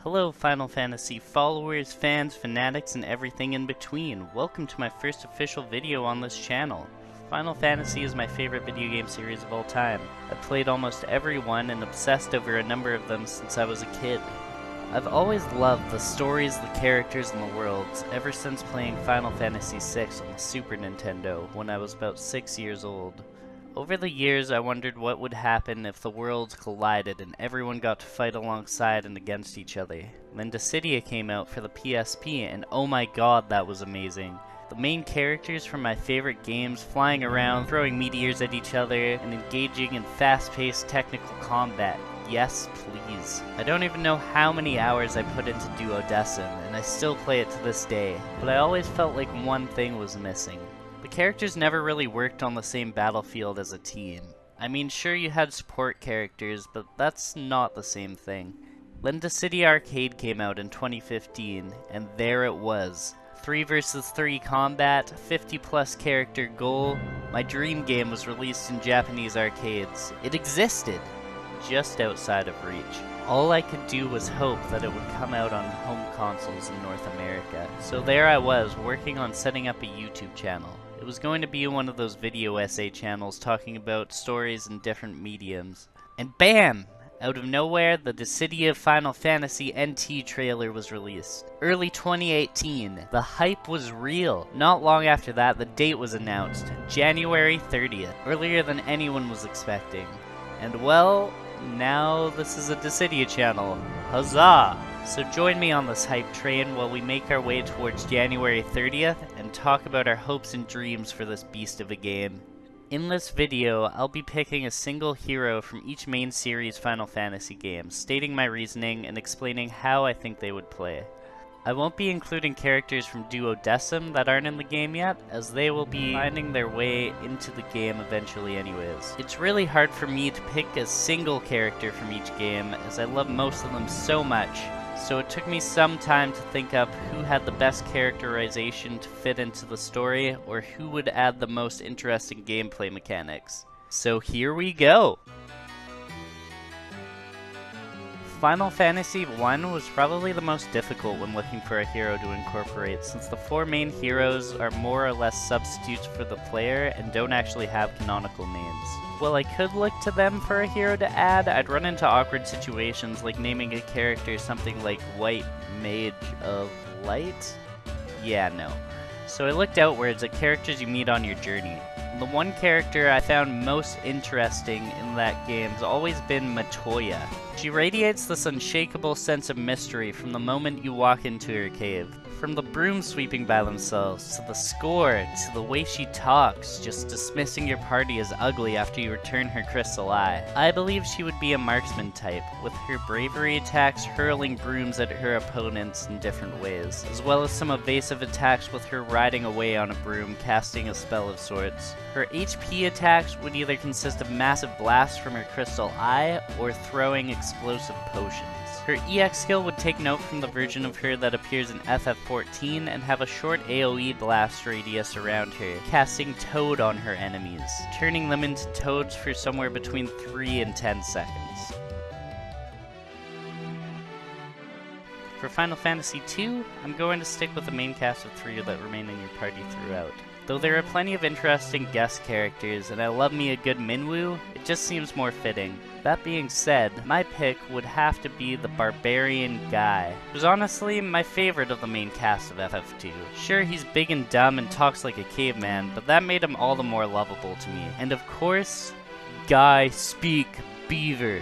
Hello Final Fantasy followers, fans, fanatics, and everything in between. Welcome to my first official video on this channel. Final Fantasy is my favorite video game series of all time. I've played almost every one and obsessed over a number of them since I was a kid. I've always loved the stories, the characters, and the worlds, ever since playing Final Fantasy VI on the Super Nintendo when I was about 6 years old. Over the years, I wondered what would happen if the worlds collided and everyone got to fight alongside and against each other. Then Dissidia came out for the PSP, and oh my god, that was amazing. The main characters from my favorite games flying around, throwing meteors at each other, and engaging in fast-paced technical combat. Yes, please. I don't even know how many hours I put into Duodecim, and I still play it to this day, but I always felt like one thing was missing. The characters never really worked on the same battlefield as a team. I mean, sure you had support characters, but that's not the same thing. Then Dissidia Arcade came out in 2015, and there it was. 3 vs 3 combat, 50 plus character goal. My dream game was released in Japanese arcades. It existed, just outside of reach. All I could do was hope that it would come out on home consoles in North America. So there I was, working on setting up a YouTube channel. It was going to be one of those video essay channels talking about stories in different mediums. And BAM! Out of nowhere, the Dissidia Final Fantasy NT trailer was released. Early 2018. The hype was real. Not long after that, the date was announced. January 30th. Earlier than anyone was expecting. And well, now this is a Dissidia channel. Huzzah! So join me on this hype train while we make our way towards January 30th and talk about our hopes and dreams for this beast of a game. In this video, I'll be picking a single hero from each main series Final Fantasy game, stating my reasoning and explaining how I think they would play. I won't be including characters from Duodecim that aren't in the game yet, as they will be finding their way into the game eventually anyways. It's really hard for me to pick a single character from each game, as I love most of them so much. So it took me some time to think up who had the best characterization to fit into the story, or who would add the most interesting gameplay mechanics. So here we go! Final Fantasy I was probably the most difficult when looking for a hero to incorporate, since the 4 main heroes are more or less substitutes for the player and don't actually have canonical names. While I could look to them for a hero to add, I'd run into awkward situations like naming a character something like White Mage of Light? Yeah, no. So I looked outwards at characters you meet on your journey. The one character I found most interesting in that game has always been Matoya. She radiates this unshakable sense of mystery from the moment you walk into her cave. From the brooms sweeping by themselves, to the score, to the way she talks, just dismissing your party as ugly after you return her crystal eye. I believe she would be a marksman type, with her bravery attacks hurling brooms at her opponents in different ways, as well as some evasive attacks with her riding away on a broom, casting a spell of sorts. Her HP attacks would either consist of massive blasts from her crystal eye, or throwing explosive potions. Her EX skill would take note from the version of her that appears in FF14 and have a short AoE blast radius around her, casting Toad on her enemies, turning them into toads for somewhere between 3 and 10 seconds. For Final Fantasy II, I'm going to stick with the main cast of 3 that remain in your party throughout. Though there are plenty of interesting guest characters, and I love me a good Minwu, it just seems more fitting. That being said, my pick would have to be the Barbarian Guy, who's honestly my favorite of the main cast of FF2. Sure, he's big and dumb and talks like a caveman, but that made him all the more lovable to me. And of course, Guy Speak Beaver.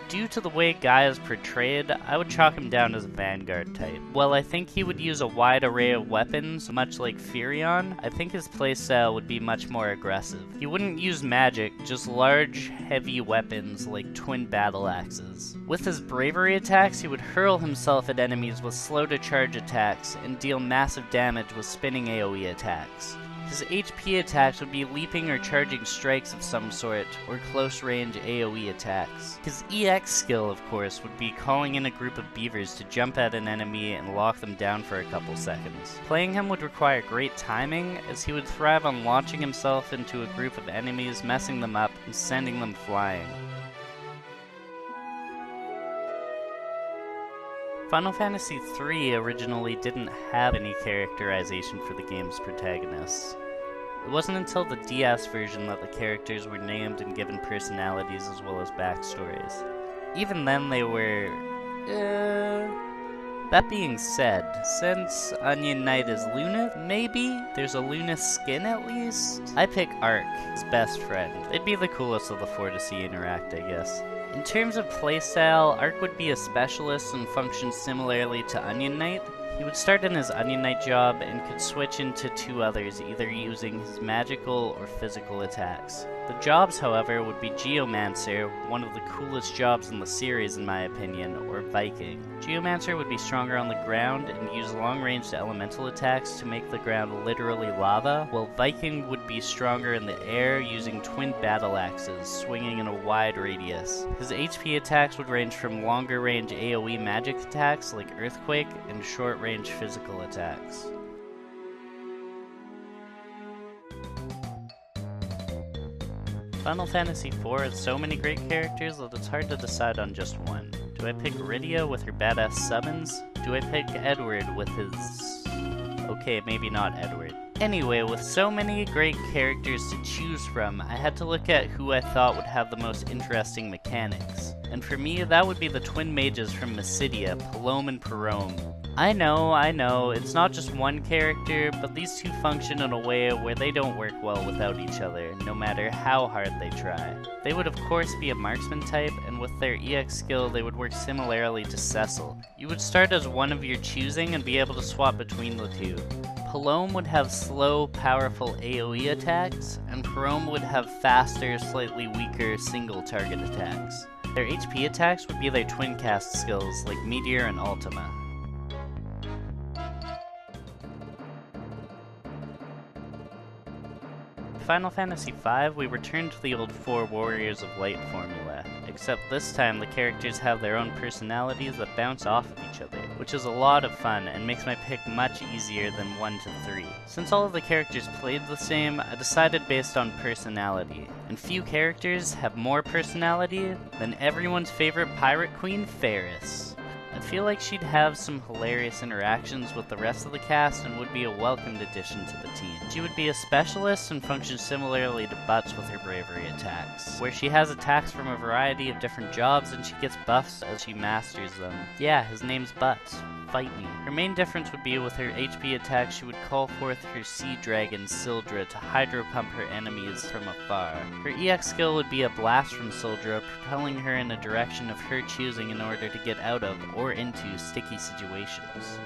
Due to the way Guy is portrayed, I would chalk him down as a Vanguard type. While I think he would use a wide array of weapons, much like Furion, I think his playstyle would be much more aggressive. He wouldn't use magic, just large, heavy weapons like twin battle axes. With his bravery attacks, he would hurl himself at enemies with slow-to-charge attacks, and deal massive damage with spinning AoE attacks. His HP attacks would be leaping or charging strikes of some sort, or close-range AoE attacks. His EX skill, of course, would be calling in a group of beavers to jump at an enemy and lock them down for a couple seconds. Playing him would require great timing, as he would thrive on launching himself into a group of enemies, messing them up, and sending them flying. Final Fantasy III originally didn't have any characterization for the game's protagonists. It wasn't until the DS version that the characters were named and given personalities as well as backstories. Even then they were... That being said, since Onion Knight is Luna, maybe there's a Luna skin at least? I pick Ark, his best friend. They'd be the coolest of the four to see interact, I guess. In terms of playstyle, Ark would be a specialist and function similarly to Onion Knight. He would start in his Onion Knight job and could switch into two others, either using his magical or physical attacks. The jobs, however, would be Geomancer, one of the coolest jobs in the series in my opinion, or Viking. Geomancer would be stronger on the ground and use long-ranged elemental attacks to make the ground literally lava, while Viking would be stronger in the air using twin battle axes, swinging in a wide radius. His HP attacks would range from longer-range AoE magic attacks like Earthquake and short-range physical attacks. Final Fantasy IV has so many great characters that it's hard to decide on just one. Do I pick Rydia with her badass summons? Do I pick Edward with his... Okay, maybe not Edward. Anyway, with so many great characters to choose from, I had to look at who I thought would have the most interesting mechanics. And for me, that would be the twin mages from Dissidia, Palome and Parome. I know, it's not just one character, but these two function in a way where they don't work well without each other, no matter how hard they try. They would of course be a marksman type, and with their EX skill they would work similarly to Cecil. You would start as one of your choosing and be able to swap between the two. Palome would have slow, powerful AoE attacks, and Parome would have faster, slightly weaker single target attacks. Their HP attacks would be their twin cast skills like Meteor and Ultima. Final Fantasy V, we return to the old 4 Warriors of Light formula, except this time the characters have their own personalities that bounce off of each other, which is a lot of fun and makes my pick much easier than 1 to 3. Since all of the characters played the same, I decided based on personality, and few characters have more personality than everyone's favorite pirate queen, Faris. I feel like she'd have some hilarious interactions with the rest of the cast and would be a welcomed addition to the team. She would be a specialist and function similarly to Butts with her bravery attacks, where she has attacks from a variety of different jobs and she gets buffs as she masters them. Yeah, his name's Butts. Fight me. Her main difference would be with her HP attacks, she would call forth her sea dragon Sildra to hydro pump her enemies from afar. Her EX skill would be a blast from Sildra, propelling her in a direction of her choosing in order to get out of or into sticky situations.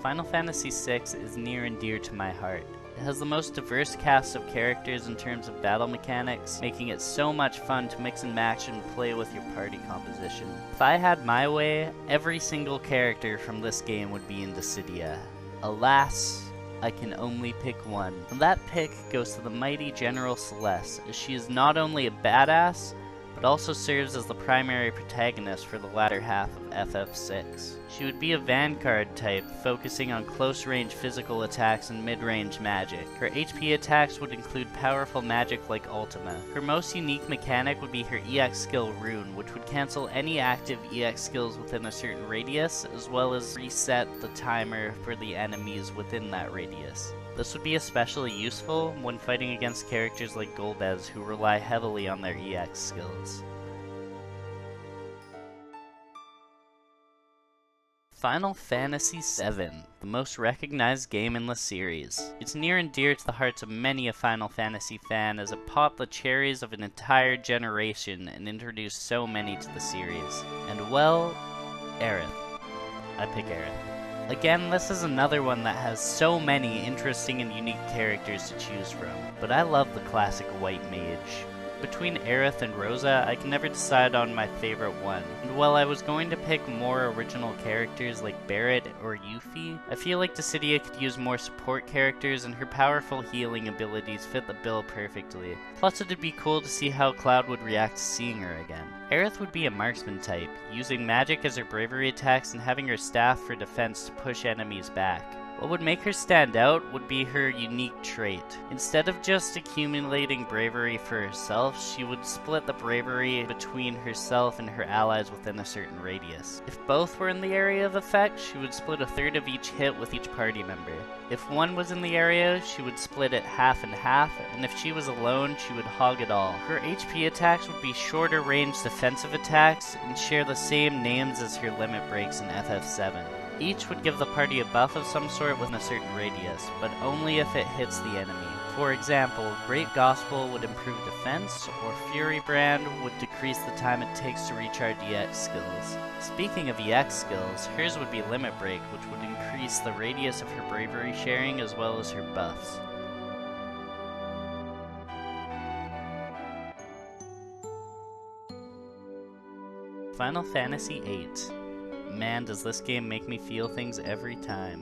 Final Fantasy VI is near and dear to my heart. It has the most diverse cast of characters in terms of battle mechanics, making it so much fun to mix and match and play with your party composition. If I had my way, every single character from this game would be in Dissidia. Alas, I can only pick one. And that pick goes to the mighty General Celeste, as she is not only a badass, but also serves as the primary protagonist for the latter half of FF6. She would be a Vanguard type, focusing on close-range physical attacks and mid-range magic. Her HP attacks would include powerful magic like Ultima. Her most unique mechanic would be her EX skill Rune, which would cancel any active EX skills within a certain radius, as well as reset the timer for the enemies within that radius. This would be especially useful when fighting against characters like Golbez, who rely heavily on their EX skills. Final Fantasy VII, the most recognized game in the series. It's near and dear to the hearts of many a Final Fantasy fan as it popped the cherries of an entire generation and introduced so many to the series. And well, Aerith. I pick Aerith. Again, this is another one that has so many interesting and unique characters to choose from, but I love the classic White Mage. Between Aerith and Rosa, I can never decide on my favorite one, and while I was going to pick more original characters like Barret or Yuffie, I feel like Dissidia could use more support characters and her powerful healing abilities fit the bill perfectly. Plus it'd be cool to see how Cloud would react to seeing her again. Aerith would be a marksman type, using magic as her bravery attacks and having her staff for defense to push enemies back. What would make her stand out would be her unique trait. Instead of just accumulating bravery for herself, she would split the bravery between herself and her allies within a certain radius. If both were in the area of effect, she would split a third of each hit with each party member. If one was in the area, she would split it half and half, and if she was alone, she would hog it all. Her HP attacks would be shorter range defensive attacks and share the same names as her limit breaks in FF7. Each would give the party a buff of some sort within a certain radius, but only if it hits the enemy. For example, Great Gospel would improve defense, or Fury Brand would decrease the time it takes to recharge EX skills. Speaking of EX skills, hers would be Limit Break, which would increase the radius of her bravery sharing as well as her buffs. Final Fantasy VIII. Man, does this game make me feel things every time.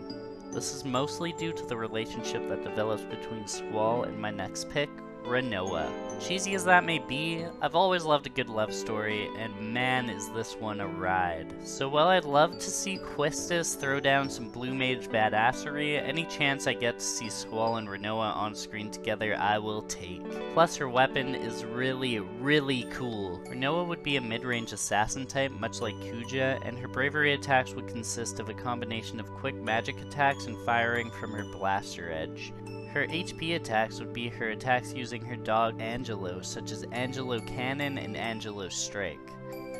This is mostly due to the relationship that develops between Squall and my next pick, Rinoa. Cheesy as that may be, I've always loved a good love story, and man is this one a ride. So while I'd love to see Quistis throw down some blue mage badassery, any chance I get to see Squall and Rinoa on screen together I will take. Plus her weapon is really cool. Rinoa would be a mid-range assassin type, much like Kuja, and her bravery attacks would consist of a combination of quick magic attacks and firing from her blaster edge. Her HP attacks would be her attacks using her dog Angelo, such as Angelo Cannon and Angelo Strike.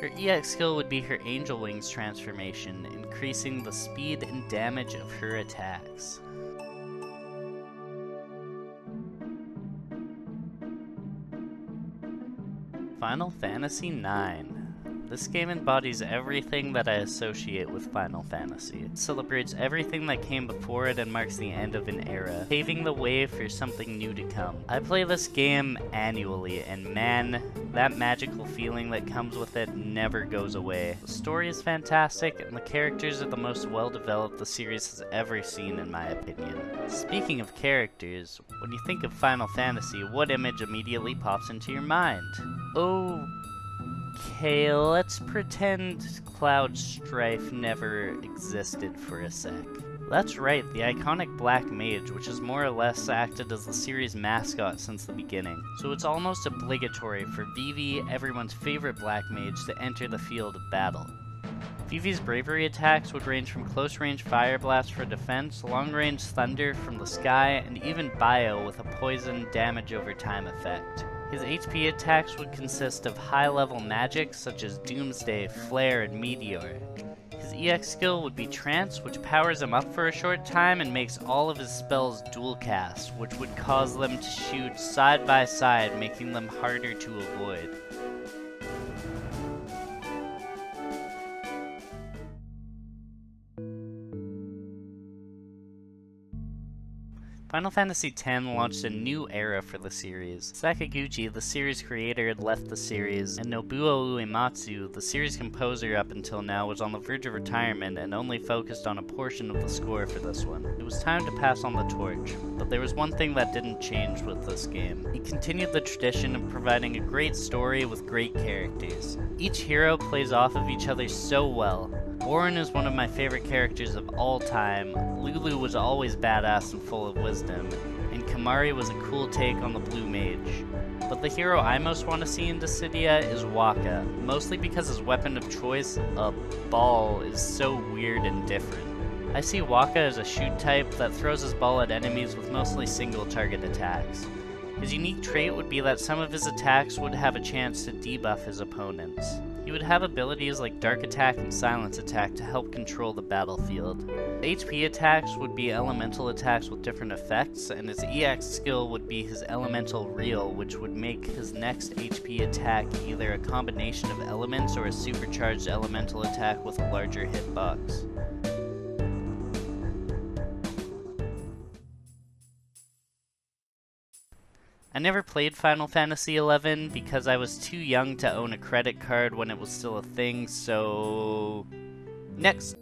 Her EX skill would be her Angel Wings transformation, increasing the speed and damage of her attacks. Final Fantasy IX. This game embodies everything that I associate with Final Fantasy. It celebrates everything that came before it and marks the end of an era, paving the way for something new to come. I play this game annually, and man, that magical feeling that comes with it never goes away. The story is fantastic, and the characters are the most well-developed the series has ever seen, in my opinion. Speaking of characters, when you think of Final Fantasy, what image immediately pops into your mind? Okay, let's pretend Cloud Strife never existed for a sec. That's right, the iconic Black Mage, which has more or less acted as the series' mascot since the beginning. So it's almost obligatory for Vivi, everyone's favorite Black Mage, to enter the field of battle. Vivi's bravery attacks would range from close-range Fire Blast for defense, long-range Thunder from the sky, and even Bio with a poison damage over time effect. His HP attacks would consist of high-level magic such as Doomsday, Flare, and Meteor. His EX skill would be Trance, which powers him up for a short time and makes all of his spells dual cast, which would cause them to shoot side by side, making them harder to avoid. Final Fantasy X launched a new era for the series. Sakaguchi, the series creator, had left the series, and Nobuo Uematsu, the series composer up until now, was on the verge of retirement and only focused on a portion of the score for this one. It was time to pass on the torch, but there was one thing that didn't change with this game. He continued the tradition of providing a great story with great characters. Each hero plays off of each other so well. Warren is one of my favorite characters of all time, Lulu was always badass and full of wisdom, and Kamari was a cool take on the Blue Mage. But the hero I most want to see in Dissidia is Wakka, mostly because his weapon of choice, a ball, is so weird and different. I see Wakka as a shoot type that throws his ball at enemies with mostly single target attacks. His unique trait would be that some of his attacks would have a chance to debuff his opponents. He would have abilities like Dark Attack and Silence Attack to help control the battlefield. HP attacks would be elemental attacks with different effects, and his EX skill would be his Elemental Reel, which would make his next HP attack either a combination of elements or a supercharged elemental attack with a larger hitbox. I never played Final Fantasy XI because I was too young to own a credit card when it was still a thing, so... Next!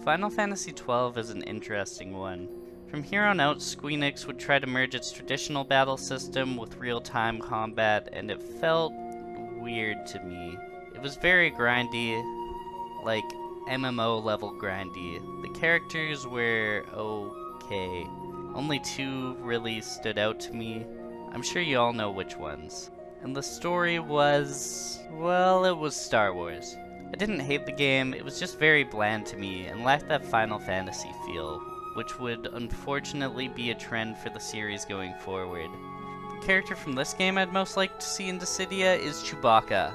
Final Fantasy XII is an interesting one. From here on out, Squeenix would try to merge its traditional battle system with real-time combat, and it felt weird to me. It was very grindy, like MMO level grindy. The characters were okay. Only two really stood out to me. I'm sure you all know which ones. And the story was, well, it was Star Wars. I didn't hate the game, it was just very bland to me and lacked that Final Fantasy feel, which would unfortunately be a trend for the series going forward. The character from this game I'd most like to see in Dissidia is Chewbacca.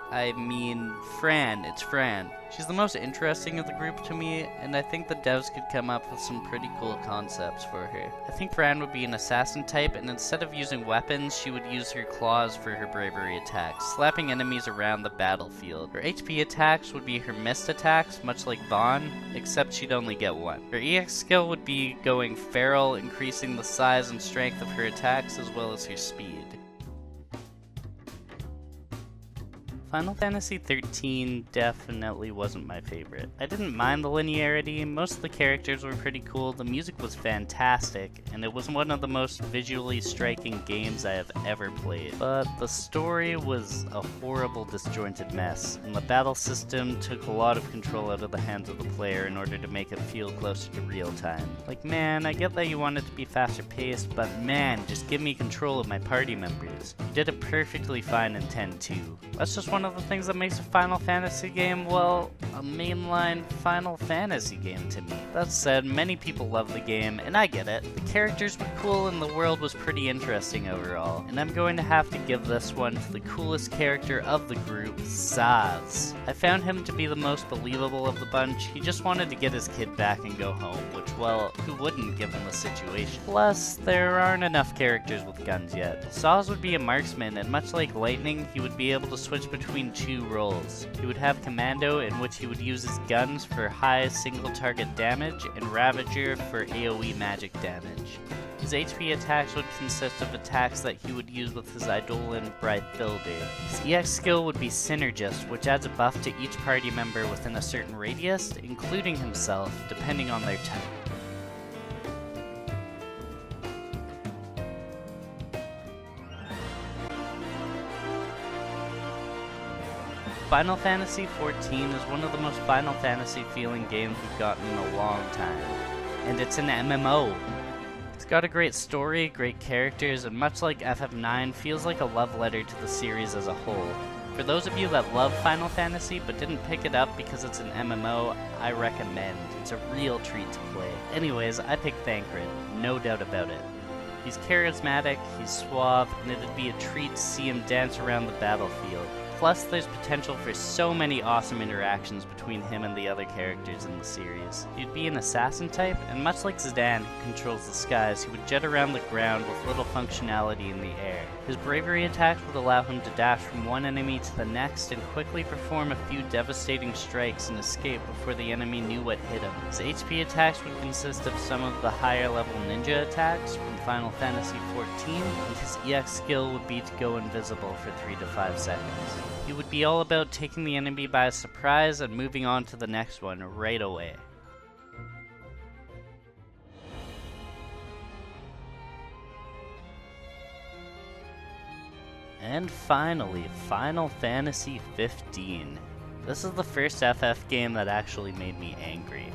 I mean Fran, it's Fran. She's the most interesting of the group to me, and I think the devs could come up with some pretty cool concepts for her. I think Fran would be an assassin type, and instead of using weapons, she would use her claws for her bravery attacks, slapping enemies around the battlefield. Her HP attacks would be her mist attacks, much like Vaughn, except she'd only get one. Her EX skill would be going feral, increasing the size and strength of her attacks as well as her speed. Final Fantasy XIII definitely wasn't my favorite. I didn't mind the linearity, most of the characters were pretty cool, the music was fantastic, and it was one of the most visually striking games I have ever played. But the story was a horrible disjointed mess, and the battle system took a lot of control out of the hands of the player in order to make it feel closer to real time. Like, man, I get that you want it to be faster paced, but man, just give me control of my party members. You did it perfectly fine in 10-2. That's just one of the things that makes a Final Fantasy game, well, a mainline Final Fantasy game to me. That said, many people love the game, and I get it. The characters were cool and the world was pretty interesting overall, and I'm going to have to give this one to the coolest character of the group, Zaz. I found him to be the most believable of the bunch. He just wanted to get his kid back and go home, which, well, who wouldn't given the situation? Plus, there aren't enough characters with guns yet. Zaz would be a marksman, and much like Lightning, he would be able to switch between two roles. He would have Commando, in which he would use his guns for high single target damage, and Ravager for AoE magic damage. His HP attacks would consist of attacks that he would use with his Eidolon Brightbuilder. His EX skill would be Synergist, which adds a buff to each party member within a certain radius, including himself, depending on their type. Final Fantasy XIV is one of the most Final Fantasy feeling games we've gotten in a long time, and it's an MMO. It's got a great story, great characters, and much like FF9, feels like a love letter to the series as a whole. For those of you that love Final Fantasy but didn't pick it up because it's an MMO, I recommend. It's a real treat to play. Anyways, I picked Thancred, no doubt about it. He's charismatic, he's suave, and it'd be a treat to see him dance around the battlefield. Plus, there's potential for so many awesome interactions between him and the other characters in the series. He'd be an assassin type, and much like Zidane, who controls the skies, he would jet around the ground with little functionality in the air. His bravery attacks would allow him to dash from one enemy to the next and quickly perform a few devastating strikes and escape before the enemy knew what hit him. His HP attacks would consist of some of the higher level ninja attacks from Final Fantasy XIV, and his EX skill would be to go invisible for 3 to 5 seconds. He would be all about taking the enemy by surprise and moving on to the next one right away. And finally, Final Fantasy XV. This is the first FF game that actually made me angry.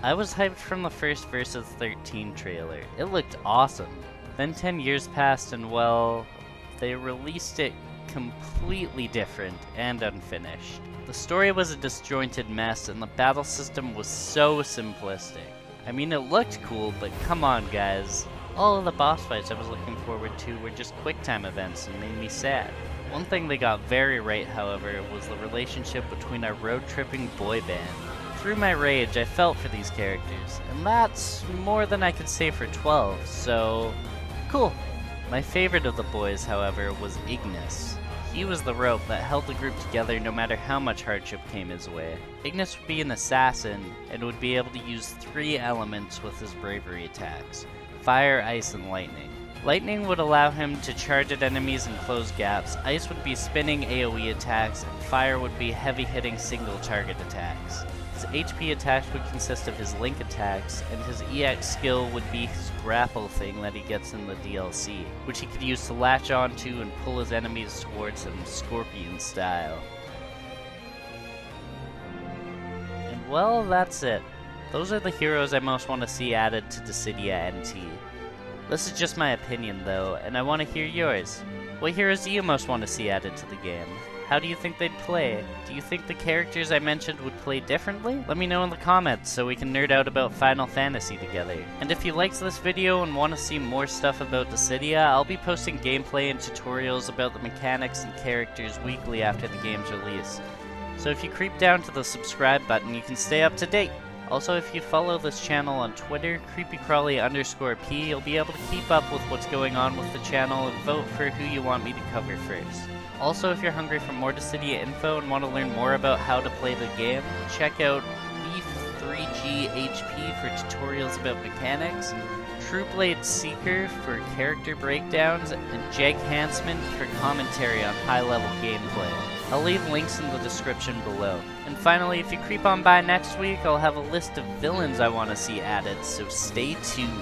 I was hyped from the first Versus 13 trailer. It looked awesome. Then 10 years passed and, well, they released it completely different and unfinished. The story was a disjointed mess and the battle system was so simplistic. I mean, it looked cool, but come on guys. All of the boss fights I was looking forward to were just QuickTime events and made me sad. One thing they got very right, however, was the relationship between our road-tripping boy band. Through my rage, I felt for these characters, and that's more than I could say for 12, so cool. My favorite of the boys, however, was Ignis. He was the rope that held the group together no matter how much hardship came his way. Ignis would be an assassin and would be able to use 3 elements with his bravery attacks: fire, ice, and lightning. Lightning would allow him to charge at enemies and close gaps, ice would be spinning AoE attacks, and fire would be heavy-hitting single target attacks. His HP attacks would consist of his link attacks, and his EX skill would be his grapple thing that he gets in the DLC, which he could use to latch onto and pull his enemies towards him, Scorpion style. well, that's it. Those are the heroes I most want to see added to Dissidia NT. This is just my opinion though, and I want to hear yours. What heroes do you most want to see added to the game? How do you think they'd play? Do you think the characters I mentioned would play differently? Let me know in the comments so we can nerd out about Final Fantasy together. And if you liked this video and want to see more stuff about Dissidia, I'll be posting gameplay and tutorials about the mechanics and characters weekly after the game's release. So if you creep down to the subscribe button, you can stay up to date. Also, if you follow this channel on Twitter, creepycrawly_p, you'll be able to keep up with what's going on with the channel and vote for who you want me to cover first. Also, if you're hungry for more Dissidia info and want to learn more about how to play the game, check out Beef3GHP for tutorials about mechanics, Trueblade Seeker for character breakdowns, and Jeg Hansman for commentary on high-level gameplay. I'll leave links in the description below. And finally, if you creep on by next week, I'll have a list of villains I want to see added, so stay tuned.